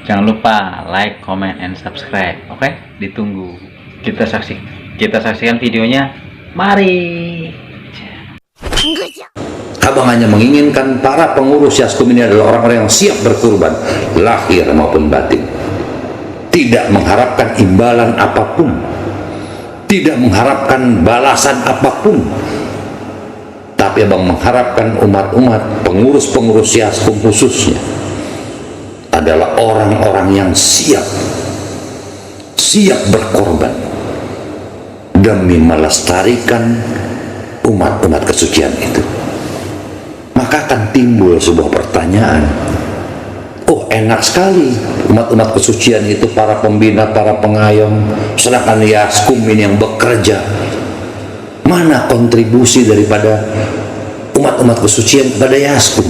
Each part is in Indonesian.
Jangan lupa like, comment, and subscribe. Oke, ditunggu. Kita saksikan videonya. Mari. Abang hanya menginginkan para pengurus Yaskum ini adalah orang-orang yang siap berkorban, lahir maupun batin. Tidak mengharapkan imbalan apapun, tidak mengharapkan balasan apapun, tapi abang mengharapkan umat-umat, pengurus-pengurus Yaskum khususnya adalah orang-orang yang siap berkorban demi melestarikan umat-umat kesucian itu. Maka akan timbul sebuah pertanyaan, oh enak sekali umat-umat kesucian itu, para pembina, para pengayom, sedangkan Yaskum ini yang bekerja. Mana kontribusi daripada umat-umat kesucian kepada Yaskum?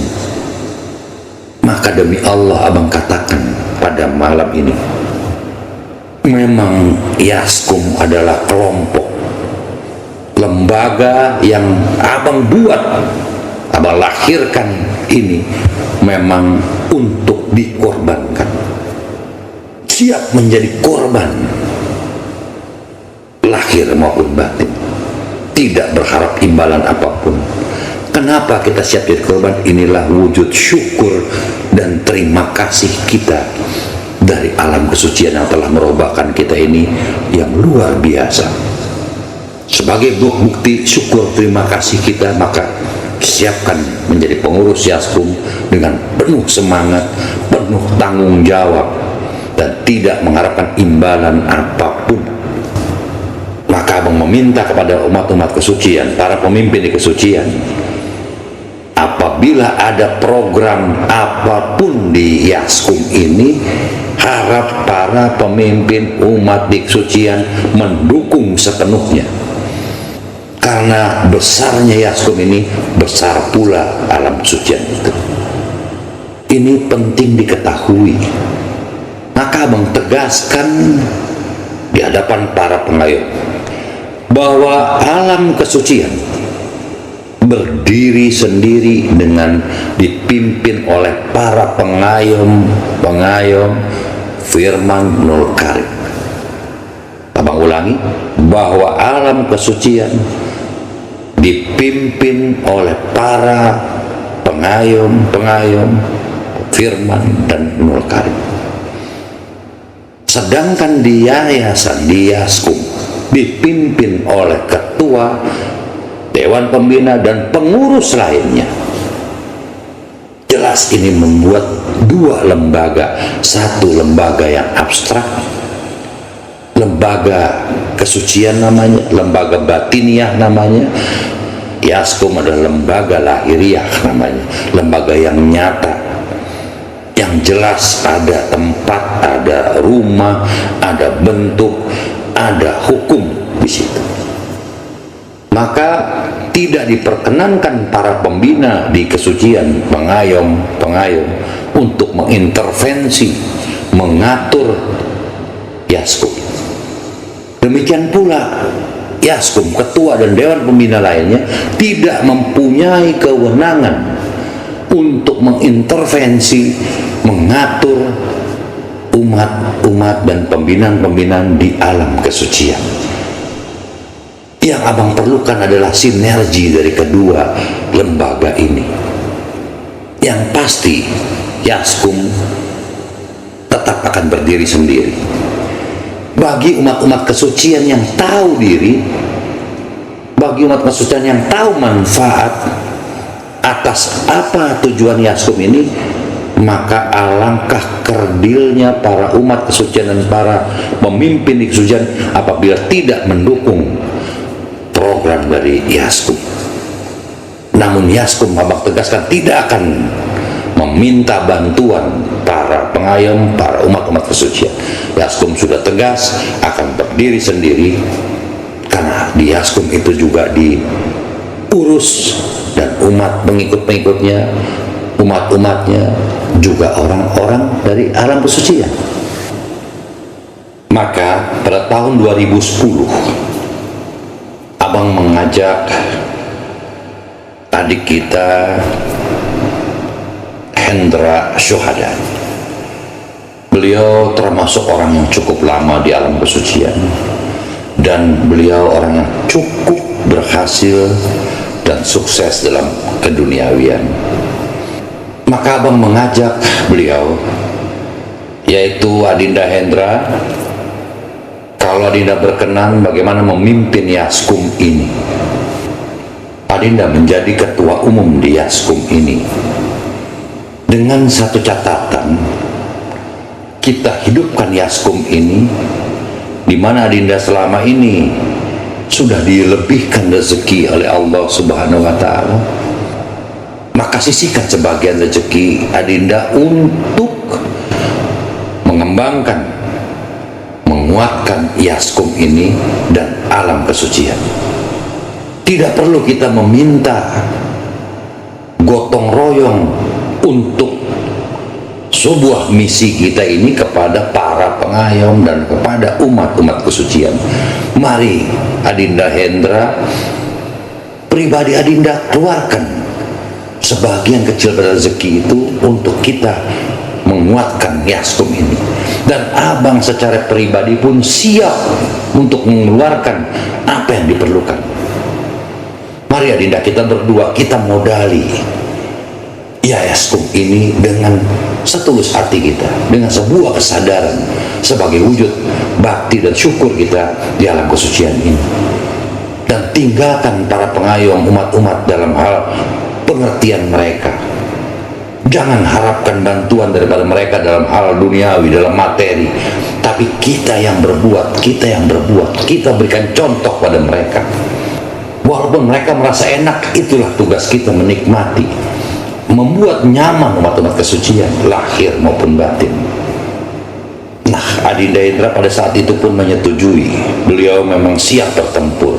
Maka demi Allah abang katakan pada malam ini, memang Yaskum adalah kelompok, lembaga yang abang buat, abang lahirkan ini memang untuk dikorbankan, siap menjadi korban lahir maupun batin, tidak berharap imbalan apapun. Kenapa kita siap jadi korban? Inilah wujud syukur dan terima kasih kita dari alam kesucian yang telah merubahkan kita ini yang luar biasa. Sebagai bukti syukur terima kasih kita, maka siapkan menjadi pengurus Yaskum dengan penuh semangat, penuh tanggung jawab, dan tidak mengharapkan imbalan apapun. Maka abang meminta kepada umat-umat kesucian, para pemimpin di kesucian, apabila ada program apapun di Yaskum ini, harap para pemimpin umat di kesucian mendukung sepenuhnya. Karena besarnya Yaskum ini, besar pula alam kesucian itu. Ini penting diketahui. Maka abang tegaskan di hadapan para pengayom bahwa alam kesucian berdiri sendiri dengan dipimpin oleh para pengayom Firman Nul Karim. Abang ulangi, bahwa alam kesucian dipimpin oleh para pengayom Firman dan Nul Karim. Sedangkan di yayasan, di Yaskum, dipimpin oleh ketua, dewan pembina, dan pengurus lainnya. Jelas ini membuat dua lembaga, satu lembaga yang abstrak, lembaga kesucian namanya, lembaga batiniah namanya. Yaskum adalah lembaga lahiriah namanya, lembaga yang nyata, yang jelas ada tempat, ada rumah, ada bentuk, ada hukum di situ. Maka tidak diperkenankan para pembina di kesucian, pengayom untuk mengintervensi, mengatur Yaskum. Demikian pula Yaskum, ketua dan dewan pembina lainnya tidak mempunyai kewenangan untuk mengintervensi, mengatur umat dan pembinaan di alam kesucian. Yang abang perlukan adalah sinergi dari kedua lembaga ini. Yang pasti Yaskum tetap akan berdiri sendiri. Bagi umat-umat kesucian yang tahu diri, bagi umat kesucian yang tahu manfaat atas apa tujuan Yaskum ini, maka alangkah kerdilnya para umat kesucian dan para pemimpin di kesucian apabila tidak mendukung program dari Yaskum. Namun Yaskum, abang tegaskan, tidak akan meminta bantuan para pengayom, para umat-umat kesucian. Yaskum sudah tegas akan berdiri sendiri, karena di Yaskum itu juga diurus dan umat pengikut-pengikutnya, umat-umatnya juga orang-orang dari alam kesucian. Maka pada tahun 2010 abang mengajak adik kita Hendra Syuhada. Beliau termasuk orang yang cukup lama di alam kesucian, dan beliau orang yang cukup berhasil dan sukses dalam keduniawian. Maka abang mengajak beliau, yaitu Adinda Hendra, kalau Adinda berkenan bagaimana memimpin Yaskum ini. Adinda menjadi ketua umum di Yaskum ini dengan satu catatan, kita hidupkan Yaskum ini di mana Adinda selama ini sudah dilebihkan rezeki oleh Allah Subhanahu wa Ta'ala. Maka sisihkan sebagian rezeki Adinda untuk mengembangkan, menguatkan Yaskum ini dan alam kesucian. Tidak perlu kita meminta gotong royong untuk sebuah misi kita ini kepada para pengayom dan kepada umat-umat kesucian. Mari Adinda Hendra, pribadi Adinda, keluarkan sebagian kecil dari rezeki itu untuk kita menguatkan Yaskum ini. Dan abang secara pribadi pun siap untuk mengeluarkan apa yang diperlukan. Mari Adinda, kita berdua, kita modali Yaskum ini dengan setulus hati kita, dengan sebuah kesadaran sebagai wujud bakti dan syukur kita di alam kesucian ini. Dan tinggalkan para pengayom umat-umat dalam hal pengertian mereka. Jangan harapkan bantuan daripada mereka dalam hal duniawi, dalam materi, tapi kita yang berbuat, kita berikan contoh pada mereka. Walaupun mereka merasa enak, itulah tugas kita, menikmati, membuat nyaman umat-umat kesucian, lahir maupun batin. Nah, Adinda Hendra pada saat itu pun menyetujui. Beliau memang siap bertempur,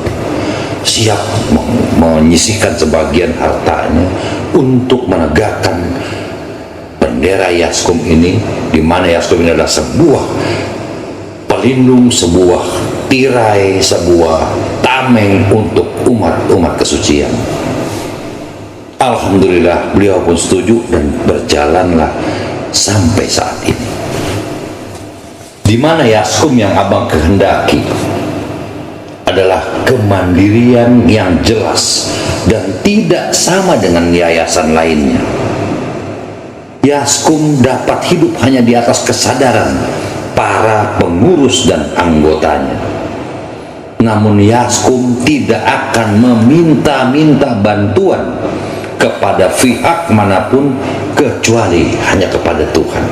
siap menyisihkan sebagian hartanya untuk menegakkan bendera Yaskum ini, di mana Yaskum ini adalah sebuah pelindung, sebuah tirai, sebuah tameng untuk umat-umat kesucian. Alhamdulillah beliau pun setuju dan berjalanlah sampai saat ini. Di mana Yaskum yang abang kehendaki adalah kemandirian yang jelas dan tidak sama dengan yayasan lainnya. Yaskum dapat hidup hanya di atas kesadaran para pengurus dan anggotanya. Namun Yaskum tidak akan meminta-minta bantuan kepada pihak manapun kecuali hanya kepada Tuhan.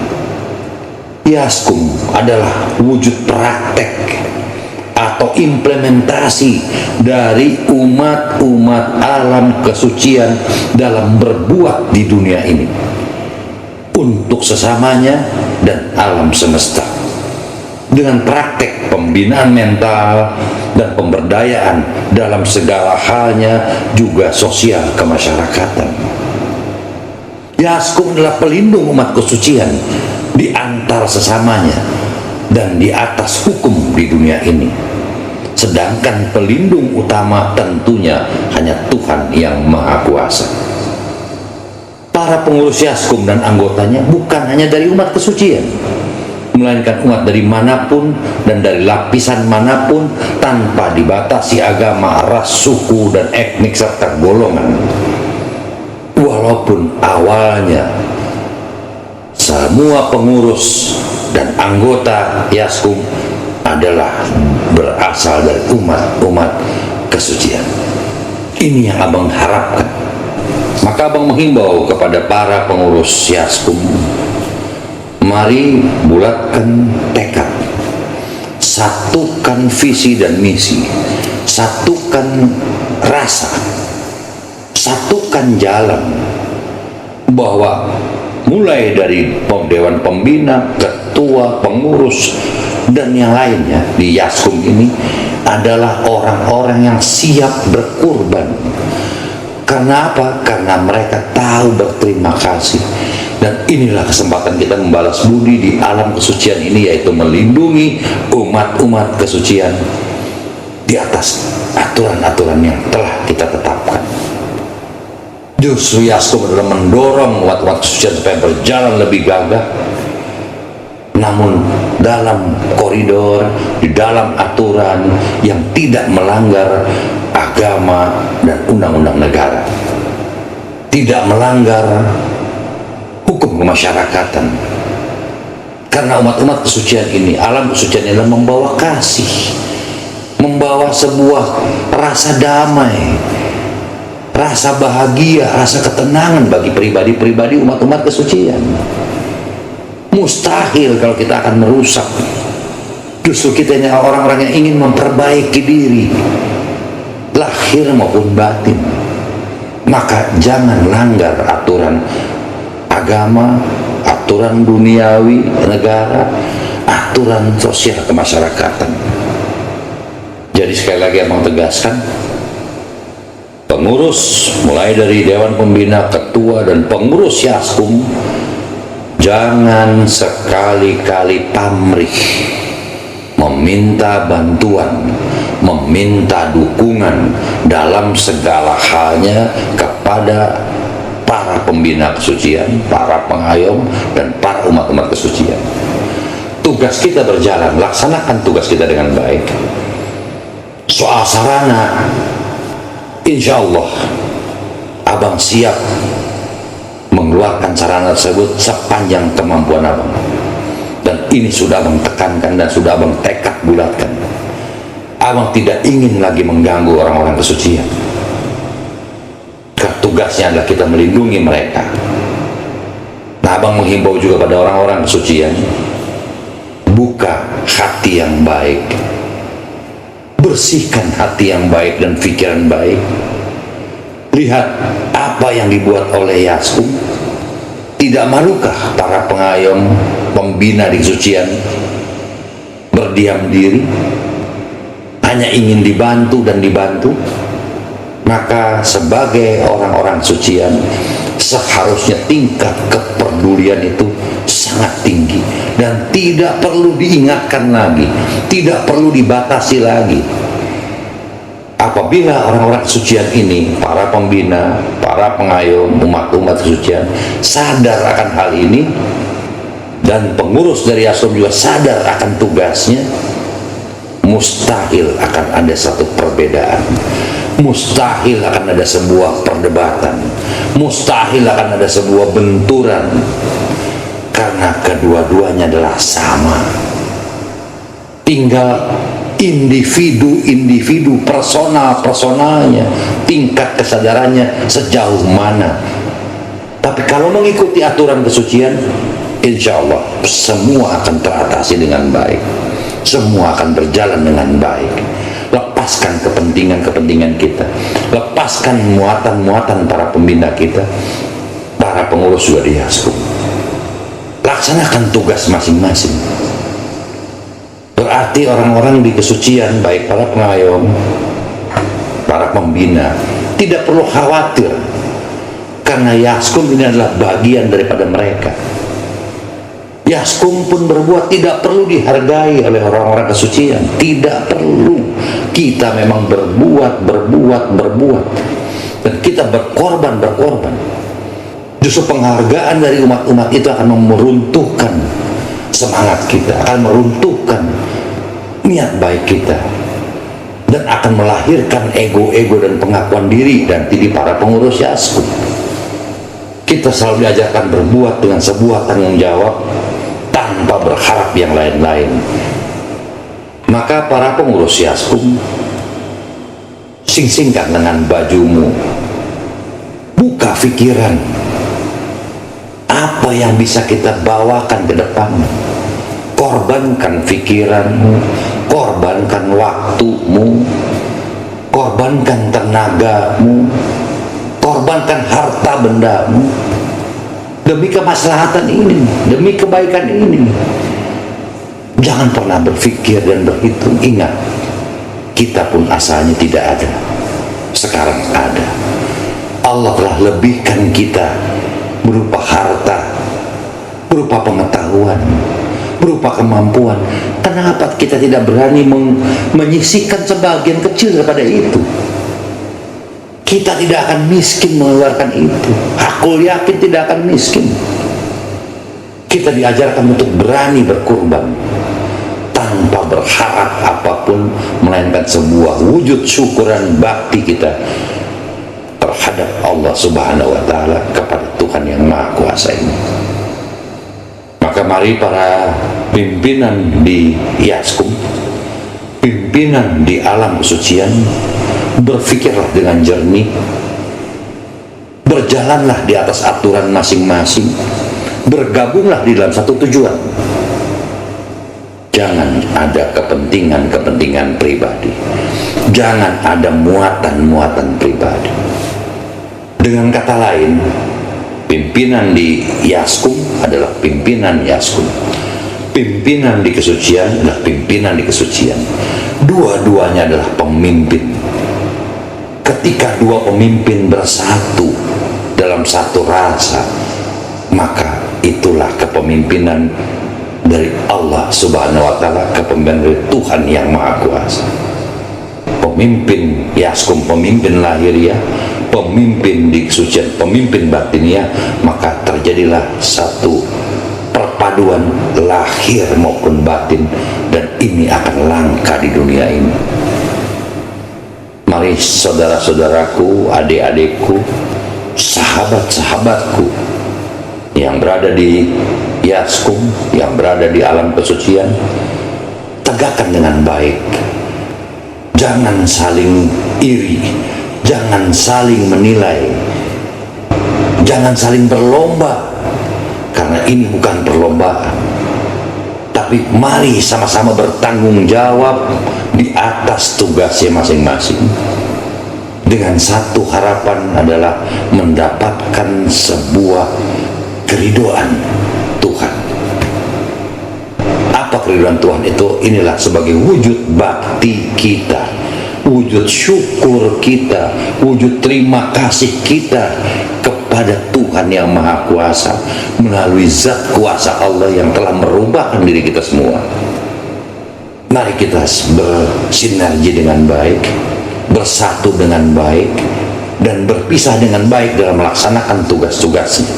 Yaskum adalah wujud praktek atau implementasi dari umat-umat alam kesucian dalam berbuat di dunia ini untuk sesamanya dan alam semesta, dengan praktek pembinaan mental dan pemberdayaan dalam segala halnya, juga sosial kemasyarakatan. Yaskum adalah pelindung umat kesucian di antara sesamanya dan di atas hukum di dunia ini. Sedangkan pelindung utama tentunya hanya Tuhan yang Maha Kuasa. Para pengurus Yaskum dan anggotanya bukan hanya dari umat kesucian, melainkan umat dari manapun dan dari lapisan manapun, tanpa dibatasi agama, ras, suku, dan etnik serta golongan. Walaupun awalnya semua pengurus dan anggota Yaskum adalah berasal dari umat-umat kesucian. Ini yang abang harapkan. Maka abang menghimbau kepada para pengurus Yaskum, mari bulatkan tekad, satukan visi dan misi, satukan rasa, satukan jalan, bahwa mulai dari dewan pembina, ketua, pengurus, dan yang lainnya di Yaskum ini adalah orang-orang yang siap berkorban. Karena apa? Karena mereka tahu berterima kasih. Dan inilah kesempatan kita membalas budi di alam kesucian ini, yaitu melindungi umat-umat kesucian di atas aturan-aturan yang telah kita tetapkan. Justru Yaskum adalah mendorong umat-umat kesucian supaya berjalan lebih gagah, namun dalam koridor, di dalam aturan yang tidak melanggar agama dan undang-undang negara, tidak melanggar hukum kemasyarakatan. Karena umat-umat kesucian ini, alam kesucian ini membawa kasih, membawa sebuah rasa damai, rasa bahagia, rasa ketenangan bagi pribadi-pribadi umat-umat kesucian. Mustahil kalau kita akan merusak. Justru kita ini orang-orang yang ingin memperbaiki diri, lahir maupun batin. Maka jangan langgar aturan agama, aturan duniawi negara, aturan sosial kemasyarakatan. Jadi sekali lagi abang tegaskan, pengurus mulai dari Dewan Pembina, ketua dan pengurus Yaskum, jangan sekali-kali pamrih meminta bantuan, meminta dukungan dalam segala halnya kepada para pembina kesucian, para pengayom, dan para umat-umat kesucian. Tugas kita berjalan, laksanakan tugas kita dengan baik. Soal sarana, insya Allah abang siap mengeluarkan sarana tersebut sepanjang kemampuan abang. Dan ini sudah abang tekankan dan sudah abang tekad bulatkan. Abang tidak ingin lagi mengganggu orang-orang kesucian. Karena tugasnya adalah kita melindungi mereka. Nah, abang menghimbau juga pada orang-orang kesucian, buka hati yang baik, bersihkan hati yang baik dan pikiran baik. Lihat apa yang dibuat oleh Yaskum. Tidak malukah para pengayom, pembina di kesucian berdiam diri, hanya ingin dibantu dan dibantu? Maka sebagai orang-orang sucian, seharusnya tingkat kepedulian itu sangat tinggi dan tidak perlu diingatkan lagi, tidak perlu dibatasi lagi. Apabila orang-orang kesucian ini, para pembina, para pengayom, umat-umat kesucian sadar akan hal ini, dan pengurus dari Yaskum juga sadar akan tugasnya, mustahil akan ada satu perbedaan, mustahil akan ada sebuah perdebatan, mustahil akan ada sebuah benturan, karena kedua-duanya adalah sama. Tinggal individu-individu, personalnya, tingkat kesadarannya sejauh mana. Tapi kalau mengikuti aturan kesucian, insya Allah semua akan teratasi dengan baik, semua akan berjalan dengan baik. Lepaskan kepentingan-kepentingan kita, lepaskan muatan-muatan para pembina kita, para pengurus juga di Yaskum. Laksanakan tugas masing-masing. Berarti orang-orang di kesucian, baik para pengayom, para pembina, tidak perlu khawatir, karena Yaskum ini adalah bagian daripada mereka. Yaskum pun berbuat tidak perlu dihargai oleh orang-orang kesucian, tidak perlu. Kita memang berbuat, dan kita berkorban. Justru penghargaan dari umat-umat itu akan meruntuhkan semangat kita, akan meruntuhkan niat baik kita, dan akan melahirkan ego-ego dan pengakuan diri dan di para pengurus Yaskum. Kita selalu diajarkan berbuat dengan sebuah tanggung jawab tanpa berharap yang lain-lain. Maka para pengurus Yaskum, sing-singkan dengan bajumu, buka pikiran, apa yang bisa kita bawakan ke depan. Korbankan pikiranmu, korbankan waktumu, korbankan tenagamu, korbankan harta bendamu demi kemaslahatan ini, demi kebaikan ini. Jangan pernah berpikir dan berhitung. Ingat, kita pun asalnya tidak ada, sekarang ada. Allah telah lebihkan kita berupa harta, berupa pengetahuan, berupa kemampuan. Kenapa kita tidak berani menyisihkan sebagian kecil daripada itu? Kita tidak akan miskin mengeluarkan itu. Aku yakin tidak akan miskin. Kita diajarkan untuk berani berkurban tanpa berharap apapun, melainkan sebuah wujud syukuran bakti kita terhadap Allah Subhanahu wa Ta'ala, kepada Tuhan yang Maha Kuasa ini. Maka mari para pimpinan di Yaskum, pimpinan di alam kesucian, berpikirlah dengan jernih, berjalanlah di atas aturan masing-masing, bergabunglah di dalam satu tujuan. Jangan ada kepentingan-kepentingan pribadi, jangan ada muatan-muatan pribadi. Dengan kata lain, pimpinan di Yaskum adalah pimpinan Yaskum, pimpinan di kesucian adalah pimpinan di kesucian. Dua-duanya adalah pemimpin. Ketika dua pemimpin bersatu dalam satu rasa, maka itulah kepemimpinan dari Allah Subhanahu wa Ta'ala, kepemimpinan dari Tuhan yang Maha Kuasa. Pemimpin Yaskum, pemimpin lahiriah, pemimpin di kesucian, pemimpin batiniah, maka terjadilah satu perpaduan lahir maupun batin, dan ini akan langka di dunia ini. Mari saudara-saudaraku, adik-adikku, sahabat-sahabatku yang berada di Yaskum, yang berada di alam kesucian, tegakkan dengan baik. Jangan saling iri, jangan saling menilai, jangan saling berlomba, karena ini bukan perlombaan. Tapi mari sama-sama bertanggung jawab di atas tugasnya masing-masing, dengan satu harapan adalah mendapatkan sebuah keridhaan Tuhan. Apa keridhaan Tuhan itu? Inilah sebagai wujud bakti kita, wujud syukur kita, wujud terima kasih kita kepada Tuhan yang Maha Kuasa melalui zat kuasa Allah yang telah merubahkan diri kita semua. Mari kita bersinergi dengan baik, bersatu dengan baik, dan berpisah dengan baik dalam melaksanakan tugas-tugasnya.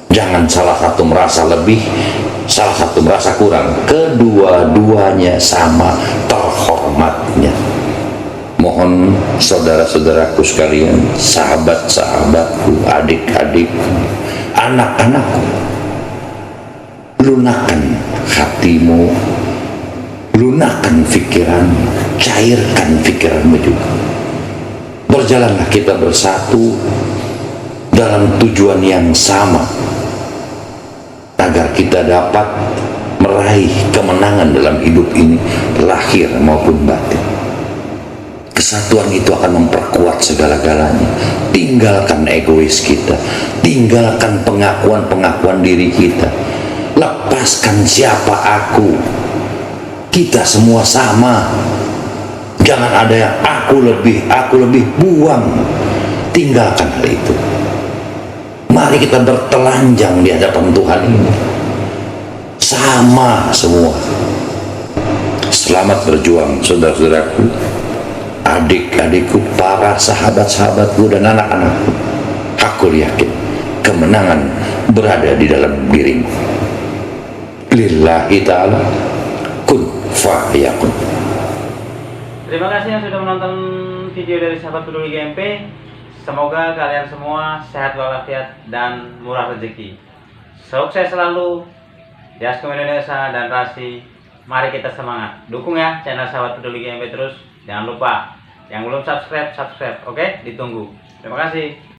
Jangan salah satu merasa lebih, salah satu merasa kurang. Kedua-duanya sama terhormatnya. Mohon saudara-saudaraku sekalian, sahabat-sahabatku, adik-adikku, anak-anakku, lunakan hatimu, lunakan pikiran, cairkan pikiranmu juga. Berjalanlah kita bersatu dalam tujuan yang sama, agar kita dapat meraih kemenangan dalam hidup ini, lahir maupun batin. Kesatuan itu akan memperkuat segala-galanya. Tinggalkan egois kita, tinggalkan pengakuan-pengakuan diri kita, lepaskan siapa aku. Kita semua sama. Jangan ada yang aku lebih, buang. Tinggalkan hal itu. Mari kita bertelanjang di hadapan Tuhan ini, sama semua. Selamat berjuang saudara-saudaraku, adik-adikku, para sahabat-sahabatku, dan anak-anakku. Aku yakin kemenangan berada di dalam dirimu. Lillahi ta'ala kun fa'yakun. Terima kasih yang sudah menonton video dari Sahabat Peduli GMP. Semoga kalian semua sehat walafiat dan murah rezeki. Sukses selalu Yaskum Indonesia dan Rasi. Mari kita semangat. Dukung ya channel Sahabat Peduli GMP terus. Jangan lupa yang belum subscribe, oke? Ditunggu. Terima kasih.